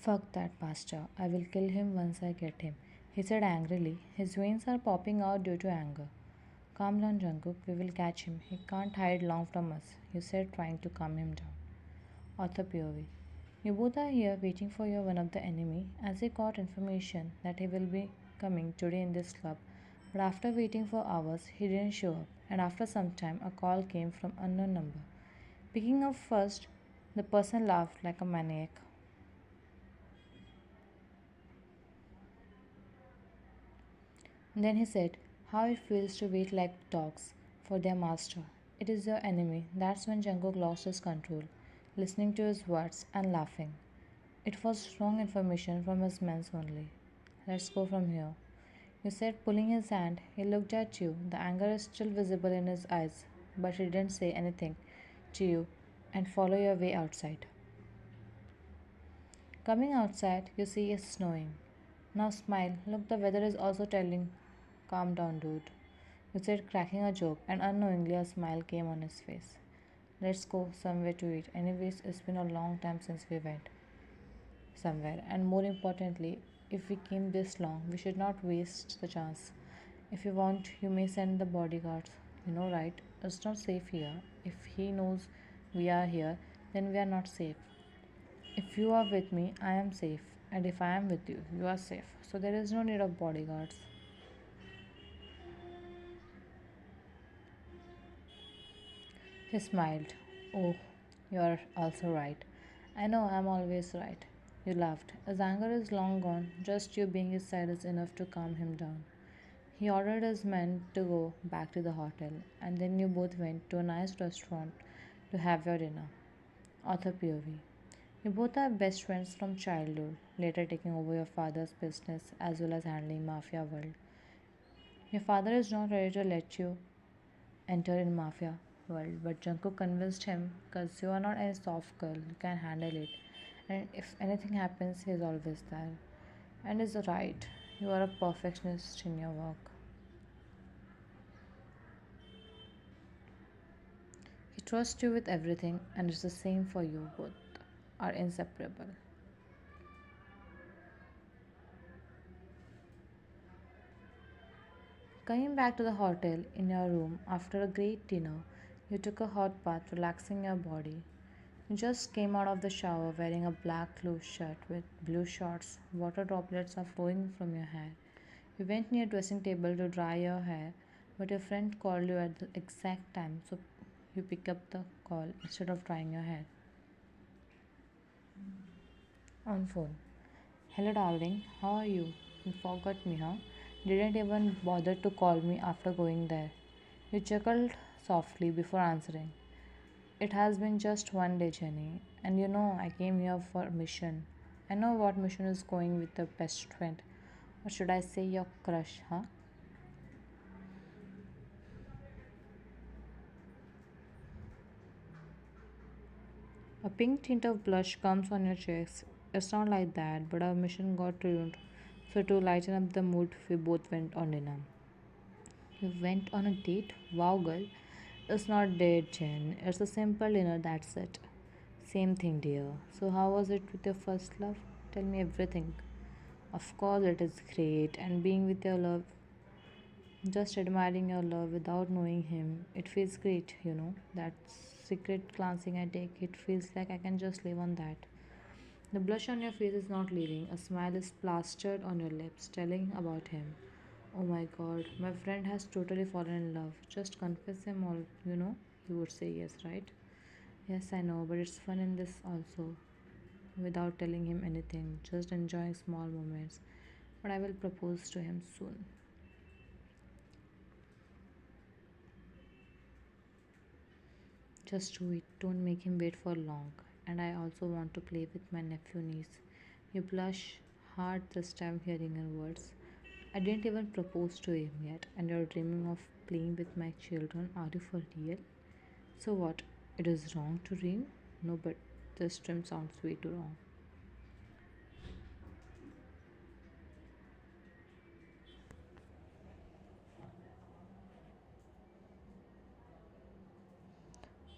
Fuck that bastard. I will kill him once I get him, he said angrily. His veins are popping out due to anger. Calm down, Jungkook. We will catch him. He can't hide long from us, you said, trying to calm him down. Author POV. You both are here waiting for your one of the enemy as he got information that he will be coming today in this club. But after waiting for hours, he didn't show up, and after some time, a call came from unknown number. Picking up first, the person laughed like a maniac. Then he said, how it feels to wait like dogs for their master. It is your enemy. That's when Jungkook lost his control, listening to his words and laughing. It was wrong information from his men only. Let's go from here. You said, pulling his hand. He looked at you. The anger is still visible in his eyes, but he didn't say anything to you and follow your way outside. Coming outside, you see it's snowing. Now smile. Look, the weather is also telling, calm down, dude. You said, cracking a joke, and unknowingly a smile came on his face. Let's go somewhere to eat. Anyways, it's been a long time since we went somewhere, and more importantly, if we came this long, we should not waste the chance. If you want, you may send the bodyguards. You know, right? It's not safe here. If he knows we are here, then we are not safe. If you are with me, I am safe, and if I am with you, you are safe. So there is no need of bodyguards. He smiled. Oh, you are also right. I know I'm always right. You laughed. His anger is long gone. Just you being his side is enough to calm him down. He ordered his men to go back to the hotel, and then you both went to a nice restaurant to have your dinner. Author POV. You both are best friends from childhood, later taking over your father's business as well as handling mafia world. Your father is not ready to let you enter in mafia world, but Jungkook convinced him because you are not a soft girl, you can handle it. And if anything happens, he is always there. And is right. You are a perfectionist in your work. He trusts you with everything, and it's the same for you both. Are inseparable. Coming back to the hotel in your room after a great dinner, you took a hot bath, relaxing your body. You just came out of the shower wearing a black loose shirt with blue shorts. Water droplets are flowing from your hair. You went near dressing table to dry your hair, but your friend called you at the exact time, so you pick up the call instead of drying your hair. On phone. Hello darling, how are you? You forgot me, huh? Didn't even bother to call me after going there. You chuckled softly before answering. It has been just one day, Jenny, and you know I came here for a mission. I know what mission is going with your best friend. Or should I say your crush, huh? A pink tint of blush comes on your cheeks. It's not like that, but our mission got ruined. So to lighten up the mood, we both went on dinner. You went on a date? Wow, girl. It's not date, Jen. It's a simple dinner, that's it. Same thing, dear. So how was it with your first love? Tell me everything. Of course, it is great, and being with your love, just admiring your love without knowing him, it feels great, you know. That secret glancing I take, it feels like I can just live on that. The blush on your face is not leaving, a smile is plastered on your lips, telling about him. Oh my god, my friend has totally fallen in love. Just confess him all, you know. You would say yes, right? Yes, I know, but it's fun in this also. Without telling him anything, just enjoying small moments. But I will propose to him soon. Just do it, don't make him wait for long. And I also want to play with my nephew niece. You blush hard this time hearing her words. I didn't even propose to him yet, and you're dreaming of playing with my children. Are you for real? So what? It is wrong to dream? No, but this dream sounds way too wrong.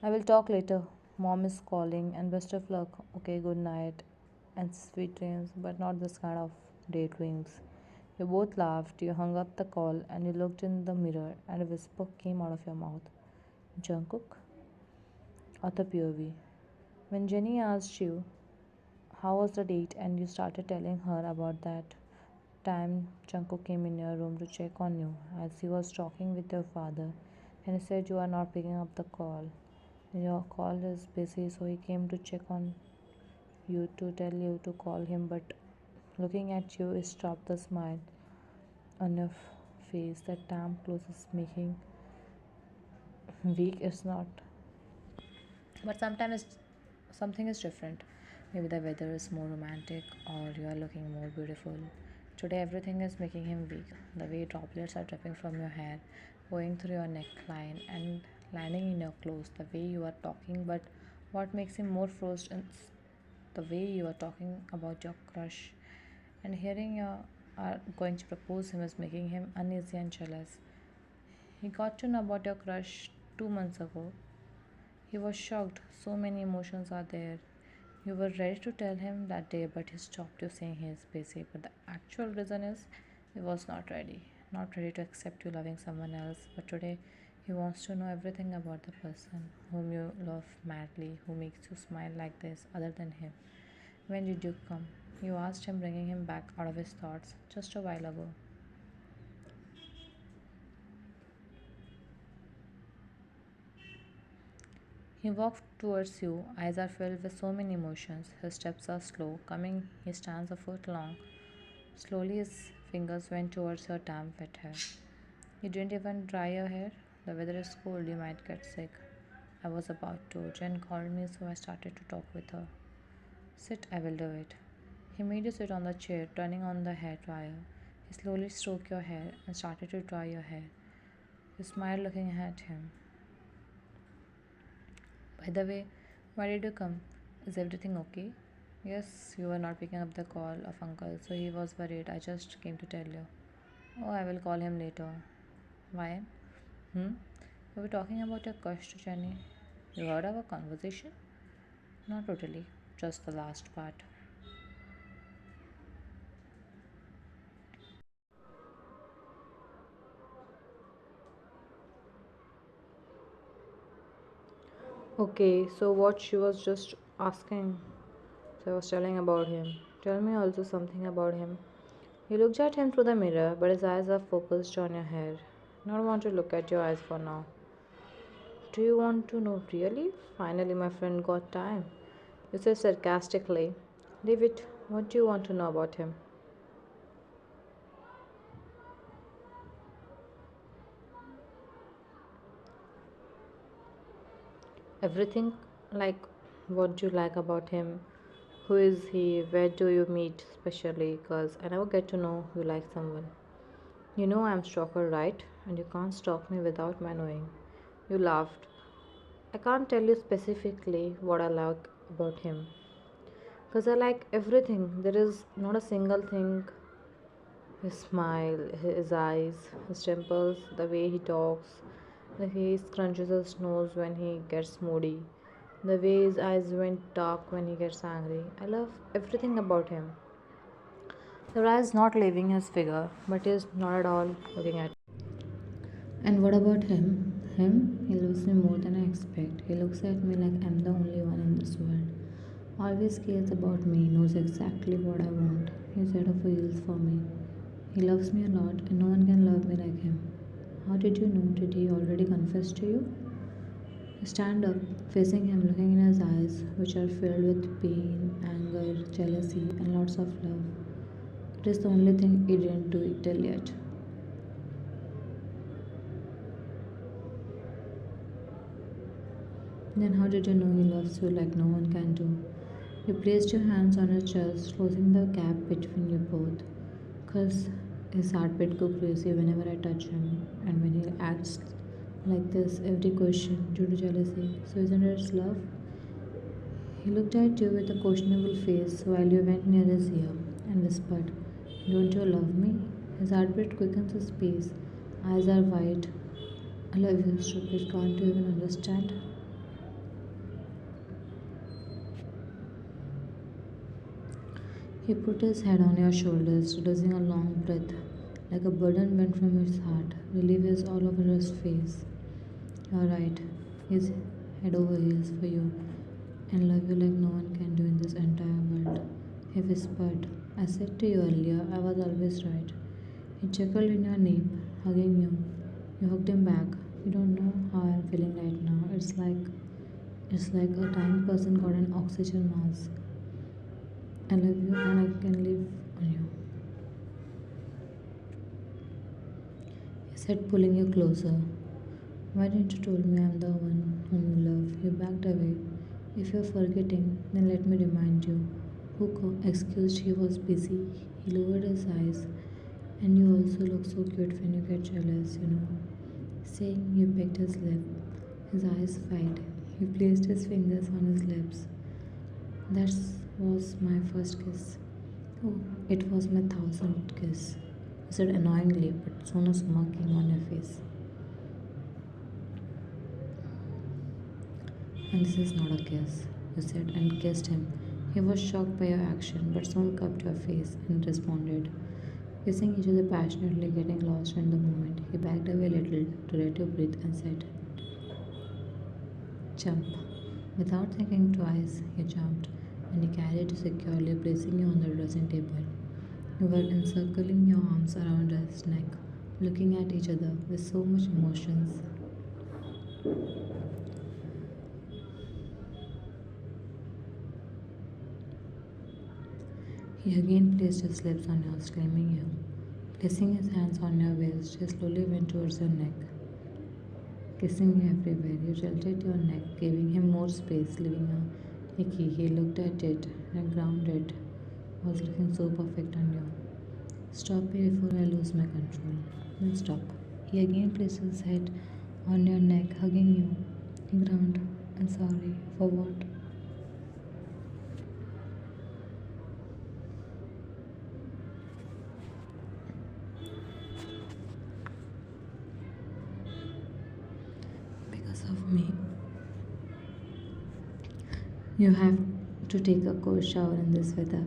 I will talk later. Mom is calling, and best of luck. Okay, good night. and sweet dreams, but not this kind of daydreams. You both laughed, you hung up the call, and you looked in the mirror, and a whisper came out of your mouth. Jungkook or the POV? When Jenny asked you, how was the date, and you started telling her about that time Jungkook came in your room to check on you as he was talking with your father, and he said you are not picking up the call. Your call is busy, so he came to check on you to tell you to call him, but looking at you, he stopped the smile on your face. That damn clothes is making weak. It's not, but sometimes something is different. Maybe the weather is more romantic, or you are looking more beautiful. Today, everything is making him weak. The way droplets are dripping from your hair, going through your neckline, and landing in your clothes. The way you are talking, but what makes him more frozen is the way you are talking about your crush. And hearing you are going to propose him is making him uneasy and jealous. He got to know about your crush 2 months ago. He was shocked. So many emotions are there. You were ready to tell him that day, but he stopped you saying he is busy. But the actual reason is he was not ready. Not ready to accept you loving someone else. But today he wants to know everything about the person whom you love madly, who makes you smile like this, other than him. When did you come? You asked him, bringing him back out of his thoughts just a while ago. He walked towards you, eyes are filled with so many emotions. His steps are slow. Coming, he stands a foot long. Slowly, his fingers went towards your damp wet hair. You didn't even dry your hair. The weather is cold, you might get sick. I was about to. Jen called me, so I started to talk with her. Sit, I will do it. He made you sit on the chair, turning on the hair dryer. He slowly stroked your hair and started to dry your hair. You smiled looking at him. By the way, why did you come? Is everything okay? Yes, you were not picking up the call of uncle, so he was worried. I just came to tell you. Oh, I will call him later. Why? Hmm? We were talking about your crush to Jenny. You heard our conversation? Not totally, just the last part. Okay, so what she was just asking, so I was telling about him. Tell me also something about him. You looked at him through the mirror, but his eyes are focused on your hair. Not want to look at your eyes for now. Do you want to know really? Finally, my friend got time. You said sarcastically. Leave it. What do you want to know about him? Everything, like what do you like about him? Who is he? Where do you meet, especially? Because I never get to know you like someone. You know I'm stalker, right? And you can't stalk me without my knowing. You laughed. I can't tell you specifically what I like about him. Because I like everything. There is not a single thing. His smile, his eyes, his temples, the way he talks, the way he scrunches his nose when he gets moody, the way his eyes went dark when he gets angry. I love everything about him. The eye is not leaving his figure, but is not at all looking at. And what about him? Him? He loves me more than I expect. He looks at me like I'm the only one in this world. Always cares about me, knows exactly what I want. He's head over heels for me. He loves me a lot, and no one can love me like him. How did you know? Did he already confess to you? You stand up, facing him, looking in his eyes, which are filled with pain, anger, jealousy, and lots of love. It is the only thing he didn't do it till yet. Then how did you know he loves you like no one can do? You placed your hands on his chest, closing the gap between you both. Cause his heartbeat go crazy whenever I touch him, and when he acts like this, every question due to jealousy. So isn't it love? He looked at you with a questionable face while you went near his ear and whispered, don't you love me? His heartbeat quickens his pace. Eyes are wide. I love you, stupid. Can't you even understand? He put his head on your shoulders, releasing a long breath, like a burden went from his heart. Relief is all over his face. You're right. He's head over heels for you and love you like no one can do in this entire world. He whispered, I said to you earlier, I was always right. He chuckled in your nape, hugging you. You hugged him back. You don't know how I'm feeling right now. It's like a dying person got an oxygen mask. I love you and I can live on you. He said, pulling you closer. Why didn't you told me I'm the one whom you love? You backed away. If you're forgetting, then let me remind you. Excused he was busy. He lowered his eyes. And you also look so cute when you get jealous, you know. Saying you pecked his lip. His eyes fight. He placed his fingers on his lips. That was my first kiss. Oh, it was my thousandth kiss. He said annoyingly, but soon a smirk came on your face. And this is not a kiss, you said, and kissed him. He was shocked by your action, but soon cupped your face and responded. Kissing each other passionately, getting lost in the moment, he backed away a little to let you breathe and said, jump. Without thinking twice, he jumped, and he carried you securely, placing you on the dressing table. You were encircling your arms around his neck, looking at each other with so much emotions. He again placed his lips on yours, claiming you. Placing his hands on your waist, he slowly went towards your neck, kissing you everywhere. You tilted your neck, giving him more space, leaving a icky. He looked at it and ground it. Was looking so perfect on you. Stop me before I lose my control. Then stop. He again placed his head on your neck, hugging you. He ground. I'm sorry. For what? Because of me. You have to take a cold shower in this weather.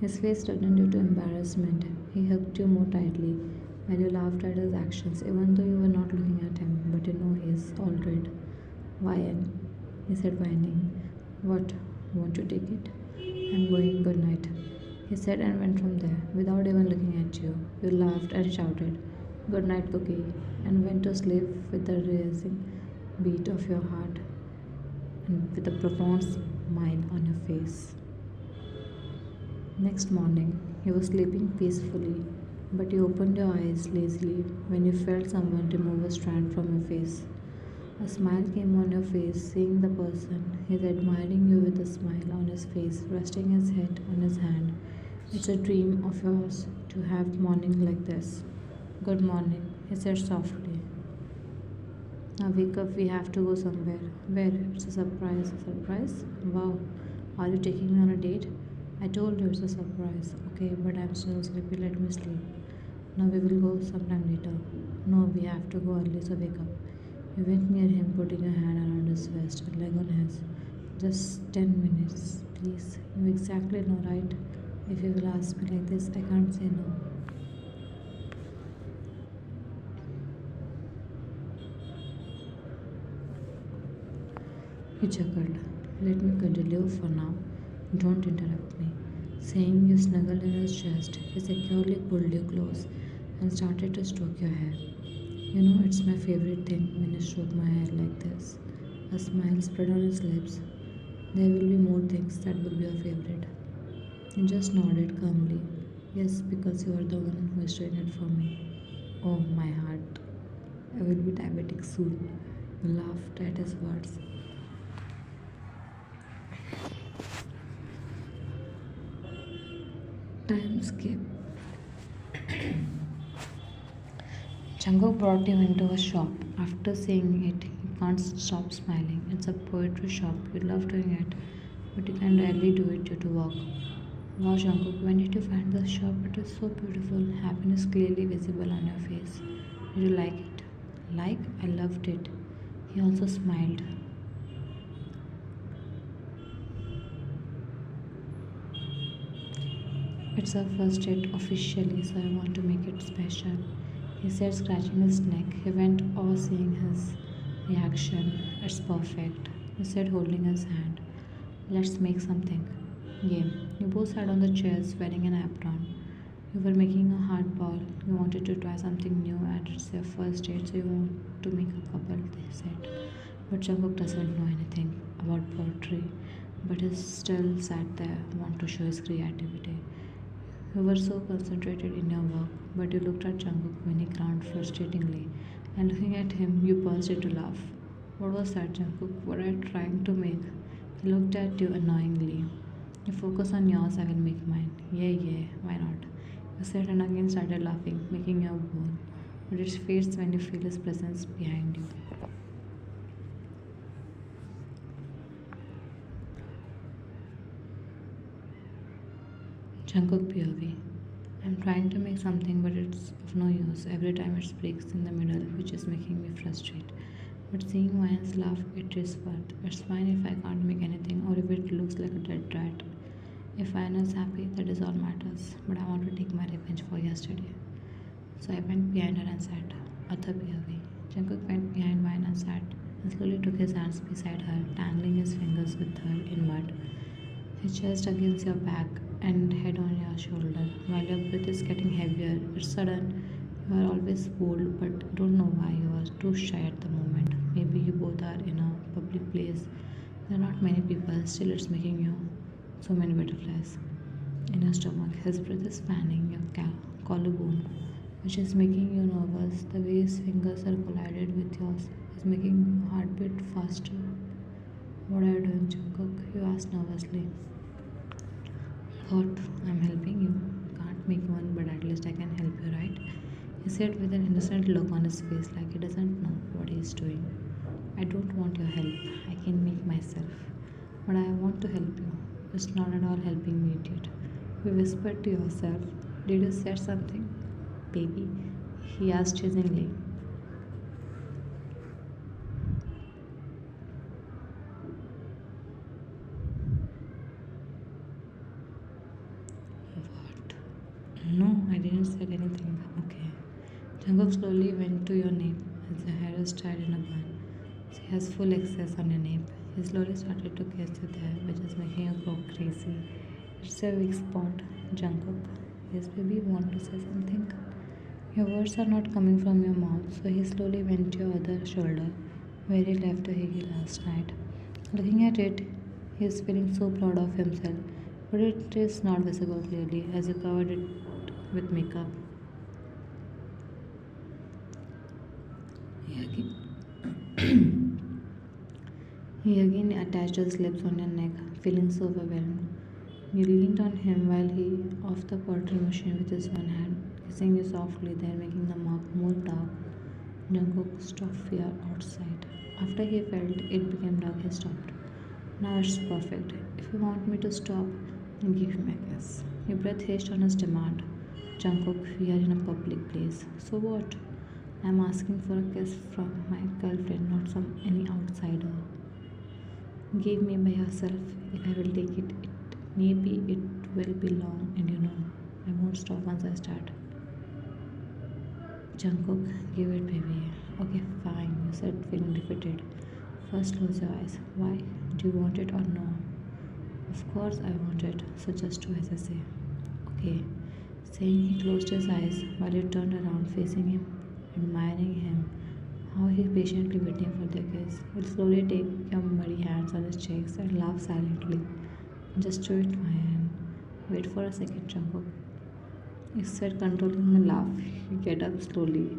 His face turned into embarrassment. He hugged you more tightly while you laughed at his actions, even though you were not looking at him. But you know he is all red. Why? He said, whining. What? Won't you take it? I'm going. Good night. He said and went from there without even looking at you. You laughed and shouted, Good night, Cookie, and went to sleep with the racing beat of your heart and with a profound smile on your face. Next morning, you were sleeping peacefully, but you opened your eyes lazily when you felt someone remove a strand from your face. A smile came on your face, seeing the person is admiring you with a smile on his face, resting his head on his hand. It's a dream of yours to have morning like this. Good morning, he said softly. Now wake up, we have to go somewhere. Where? It's a surprise. A surprise? Wow. Are you taking me on a date? I told you it's a surprise. Okay, but I'm still sleepy. Let me sleep. Now we will go sometime later. No, we have to go early, so wake up. You went near him, putting a hand around his waist, a leg on his. Just 10 minutes, please. You exactly know, right? If you will ask me like this, I can't say no. He chuckled. Let me cuddle you for now. Don't interrupt me. Saying you snuggled in his chest, he securely pulled you close and started to stroke your hair. You know, it's my favorite thing when you stroke my hair like this. A smile spread on his lips. There will be more things that will be your favorite. You just nodded calmly. Yes, because you are the one who is doing it for me. Oh, my heart. I will be diabetic soon. You laughed at his words. Time skip. Jungkook brought you into a shop. After seeing it, you can't stop smiling. It's a poetry shop. You love doing it, but you can rarely do it due to work. Wow, Jungkook, when did you find the shop? It is so beautiful. Happiness clearly visible on your face. Did you like it? Like? I loved it. He also smiled. It's our first date officially, so I want to make it special. He said, scratching his neck. He went over seeing his reaction. It's perfect. He said, holding his hand. Let's make something. Game. You both sat on the chairs wearing an apron. You were making a hard ball. You wanted to try something new and it's your first date, so you want to make a couple, they said. But Jungkook doesn't know anything about poetry, but he still sat there, want to show his creativity. You were so concentrated in your work, but you looked at Jungkook when he frowned frustratingly, and looking at him, you burst into laugh. What was that, Jungkook? What are you trying to make? He looked at you annoyingly. You focus on yours, I will make mine. Yeah, yeah, why not? You said and again started laughing, making your bowl. But it fades when you feel his presence behind you. Jungkook POV. I'm trying to make something, but it's of no use. Every time it breaks in the middle, which is making me frustrated. But seeing Wayne's laugh, it is worth. It's fine if I can't make anything or if it looks like a dead rat. If Wayne is happy, that is all matters. But I want to take my revenge for yesterday. So I went behind her and sat. Other POV. Jungkook went behind Wayne and sat, and slowly took his hands beside her, tangling his fingers with her in mud. His chest against your back and head on your shoulder. While your breath is getting heavier, it's sudden. You are always bold, but don't know why you are too shy at the moment. Maybe you both are in a public place. There are not many people, still, it's making you so many butterflies in your stomach. His breath is fanning your collarbone, which is making you nervous. The way his fingers are collided with yours is making your heart beat faster. What are you doing, Jungkook? You asked nervously. Thought I'm helping you. Can't make one, but at least I can help you, right? He said with an innocent look on his face, like he doesn't know what he is doing. I don't want your help. I can make myself. But I want to help you. It's not at all helping me, idiot. You whispered to yourself. Did you say something? Baby? He asked teasingly. What? No, I didn't say anything. Okay. Jungkook slowly went to your nape as your hair is tied in a bun. She has full access on your nape. He slowly started to kiss you there, which is making you go crazy. It's a weak spot, Jungkook. Yes, baby, you want to say something? Your words are not coming from your mouth, so he slowly went to your other shoulder, where he left your higgy last night. Looking at it, he is feeling so proud of himself, but it is not visible clearly as you covered it with makeup. He again, he again attached his lips on your neck, feeling so overwhelmed. You leaned on him while he off the pottery machine with his one hand, kissing you softly there, making the mark more dark. Jungkook stopped fear outside. After he felt it became dark, he stopped. Now it's perfect. If you want me to stop, then give me a kiss. Your breath hissed on his demand. Jungkook, we are in a public place. So what? I'm asking for a kiss from my girlfriend, not some any outsider. Give me by yourself. If I will take it, maybe it will be long, and you know, I won't stop once I start. Jungkook, give it, baby. Okay, fine, you said, feeling defeated. First, close your eyes. Why? Do you want it or no? Of course, I want it, so just do as I say. Okay. Saying he closed his eyes while he turned around, facing him, admiring him, how he patiently waiting for the kiss. He'll slowly take your muddy hands on his cheeks and laugh silently. Just do it, my hand. Wait for a second, Jungkook. He said, controlling the laugh. You get up slowly,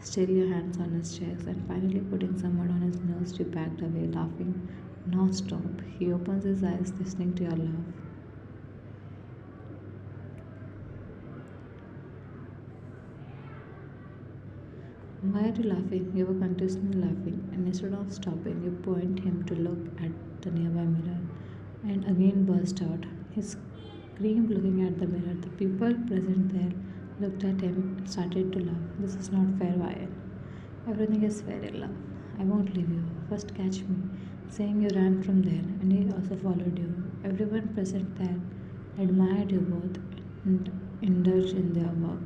still your hands on his chest, and finally putting some mud on his nose, you backed away, laughing non-stop. He opens his eyes, listening to your laugh. Why are you laughing? You were continuously laughing, and instead of stopping, you point him to look at the nearby mirror, and again burst out. He screamed, looking at the mirror. The people present there looked at him and started to laugh. This is not fair, Ryan. Everything is fair in love. I won't leave you. First, catch me. Saying you ran from there, and he also followed you. Everyone present there admired you both. and indulge in their work.